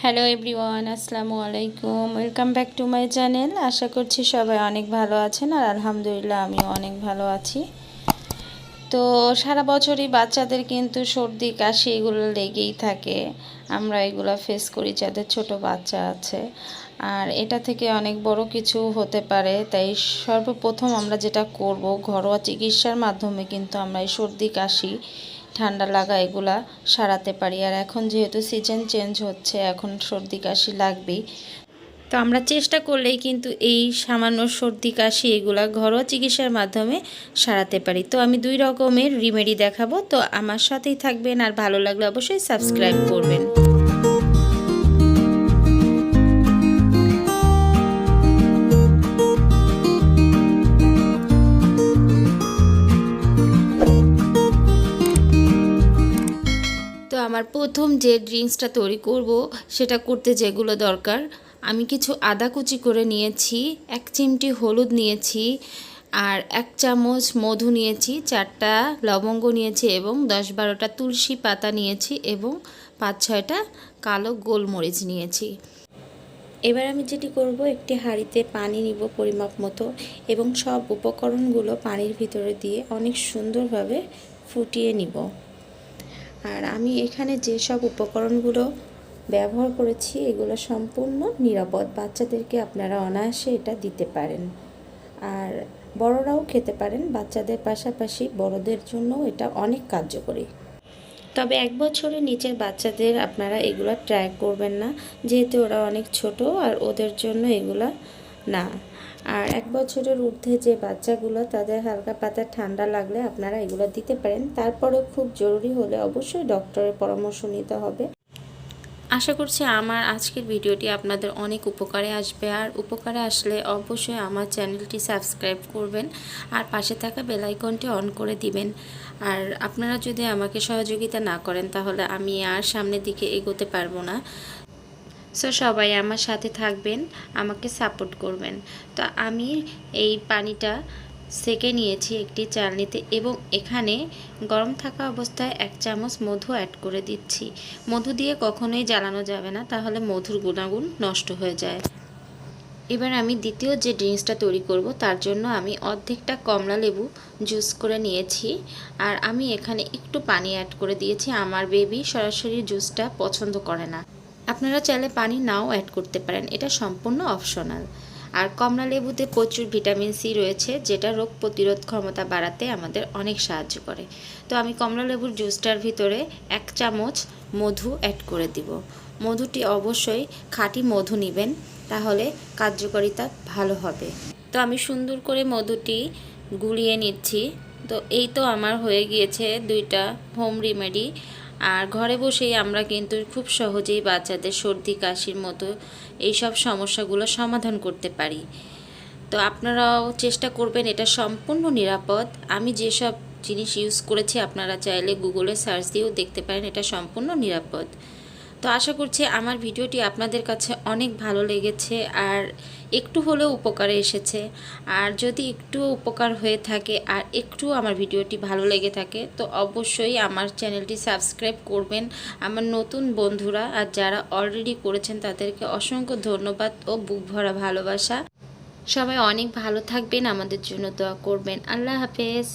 Hello everyone, আসসালামু আলাইকুম। Welcome back to my channel. আশা করছি সবাই অনেক ভালো আছেন, আর আলহামদুলিল্লাহ আমিও অনেক ভালো আছি। তো সারা বছরই বাচ্চাদের কিন্তু সর্দি কাশি এগুলো লেগেই থাকে। আমরা এগুলো ফেস করি যাদের ছোট বাচ্চা আছে, আর এটা থেকে অনেক বড় কিছু হতে পারে। তাই সর্বপ্রথম আমরা যেটা করব, ঘরোয়া চিকিৎসার মাধ্যমে কিন্তু আমরা এই সর্দি কাশি ঠান্ডা লাগা এগুলা সারাতে পারি। আর এখন যেহেতু সিজন চেঞ্জ হচ্ছে, এখন সর্দি কাশি লাগবেই। তো আমরা চেষ্টা করলেই কিন্তু এই সামান্য সর্দি কাশি এগুলা ঘরোয়া চিকিৎসার মাধ্যমে সারাতে পারি। তো আমি 2 রকমের রিমেডি দেখাবো, তো আমার সাথেই থাকবেন। আর ভালো লাগলে অবশ্যই সাবস্ক্রাইব করবেন। তো আমার প্রথম যে ড্রিঙ্কসটা তৈরি করব, সেটা করতে যেগুলো দরকার, আমি কিছু আদা কুচি করে নিয়েছি, 1 চিমটি হলুদ নিয়েছি, আর 1 চামচ মধু নিয়েছি, 4টা লবঙ্গ নিয়েছি, এবং 10-12টা তুলসী পাতা নিয়েছি, এবং 5-6টা কালো গোলমরিচ নিয়েছি। এবার আমি যেটি করব, একটি হাঁড়িতে পানি নিব পরিমাপ মতো, এবং সব উপকরণগুলো পানির ভিতরে দিয়ে অনেক সুন্দরভাবে ফুটিয়ে নিব। আর আমি এখানে যে সব উপকরণগুলো ব্যবহার করেছি এগুলো সম্পূর্ণ নিরাপদ। বাচ্চাদেরকে আপনারা অনায়াসে এটা দিতে পারেন, আর বড়রাও খেতে পারেন। বাচ্চাদের পাশাপাশি বড়দের জন্য এটা অনেক কার্যকরী। তবে 1 বছরের নিচের বাচ্চাদের আপনারা এগুলো ট্রাই করবেন না, যেহেতু ওরা অনেক ছোট, আর ওদের জন্য এগুলা না। আর 1 বছরের ঊর্ধ্বে যে বাচ্চাগুলো, তাদের হালকা পাতলা ঠান্ডা লাগলে আপনারা এগুলো দিতে পারেন। তারপরেও খুব জরুরি হলে অবশ্যই ডক্টরের পরামর্শ নিতে হবে। আশা করছি আমার আজকের ভিডিওটি আপনাদের অনেক উপকারে আসবে, আর উপকারে আসলে অবশ্যই আমার চ্যানেলটি সাবস্ক্রাইব করবেন, আর পাশে থাকা বেল আইকনটি অন করে দিবেন। আর আপনারা যদি আমাকে সহযোগিতা না করেন, তাহলে আমি আর সামনের দিকে এগোতে পারবো না। সো সবাই আমার সাথে থাকবেন, আমাকে সাপোর্ট করবেন। তো আমি এই পানিটা সেকে নিয়েছি একটি চালনিতে, এবং এখানে গরম থাকা অবস্থায় 1 চামচ মধু অ্যাড করে দিচ্ছি। মধু দিয়ে কখনোই জ্বালানো যাবে না, তাহলে মধুর গুণাগুণ নষ্ট হয়ে যায়। এবার আমি দ্বিতীয় যে ড্রিঙ্কসটা তৈরি করব, তার জন্য আমি অর্ধেকটা কমলা লেবু জুস করে নিয়েছি, আর আমি এখানে একটু পানি অ্যাড করে দিয়েছি। আমার বেবি সরাসরি জুসটা পছন্দ করে না। আপনারা চাইলে পানি নাও অ্যাড করতে পারেন, এটা সম্পূর্ণ অপশনাল। আর কমলা লেবুতে প্রচুর ভিটামিন সি রয়েছে, যেটা রোগ প্রতিরোধ ক্ষমতা বাড়াতে আমাদের অনেক সাহায্য করে। তো আমি কমলা লেবুর জুসটার ভিতরে 1 চামচ মধু অ্যাড করে দিব। মধুটি অবশ্যই খাঁটি মধু নেবেন, তাহলে কার্যকারিতা ভালো হবে। তো আমি সুন্দর করে মধুটি গুলিয়ে নিচ্ছি। তো এই তো আমার হয়ে গিয়েছে 2টা হোম রেমেডি। আর ঘরে বসেই আমরা কিন্তু খুব সহজেই বাচ্চাদের সর্দি কাশির মতো এইসব সমস্যাগুলো সমাধান করতে পারি। তো আপনারাও চেষ্টা করবেন, এটা সম্পূর্ণ নিরাপদ। আমি যেসব জিনিস ইউজ করেছি আপনারা চাইলে গুগলে সার্চ দিয়েও দেখতে পারেন, এটা সম্পূর্ণ নিরাপদ। তো আশা করছি আমার ভিডিওটি আপনাদের কাছে অনেক ভালো লেগেছে, আর একটু হলেও উপকারে এসেছে। আর যদি একটু উপকার হয়ে থাকে, আর একটু আমার ভিডিওটি ভালো লেগে থাকে, তো অবশ্যই আমার চ্যানেলটি সাবস্ক্রাইব করবেন। আমার নতুন বন্ধুরা আর যারা অলরেডি করেছেন, তাদেরকে অসংখ্য ধন্যবাদ ও বুক ভরা ভালোবাসা। সবাই অনেক ভালো থাকবেন, আমাদের জন্য দোয়া করবেন। আল্লাহ হাফেজ।